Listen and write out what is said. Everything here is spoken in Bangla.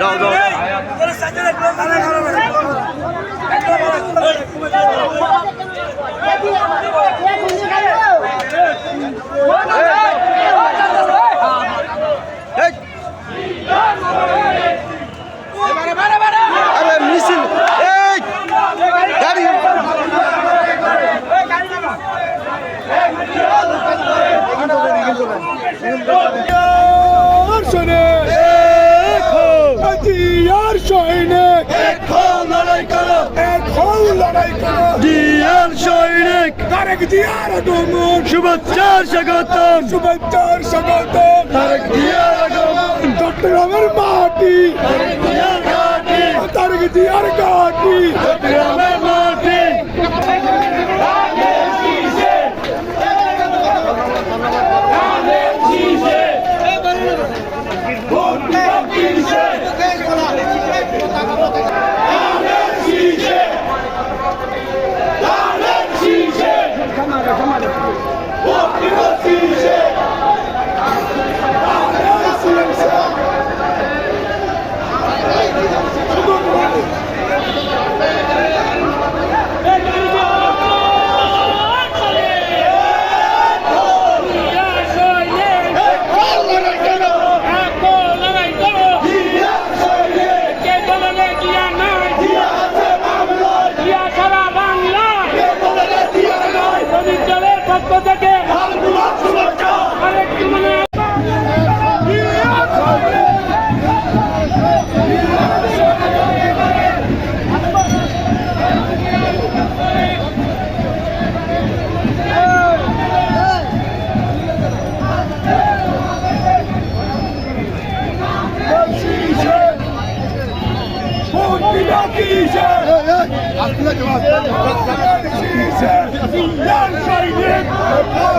যাও যাও আরে মিছিল এই গাড়ি দিয়ার সৈনিক লড়াই করো লড়াই করো দিয়ার সৈনিক তারেক দিয়ার আগমন শুভেচ্ছার স্বাগতম শুভেচ্ছার স্বাগতম তারেক দিয়ার আগমন চট্টগ্রামের মাটি তারেক দিয়ার ঘাটি তারেক দিয়ার ঘাটি চট্টগ্রামের মাটি দিয়ার সৈনিক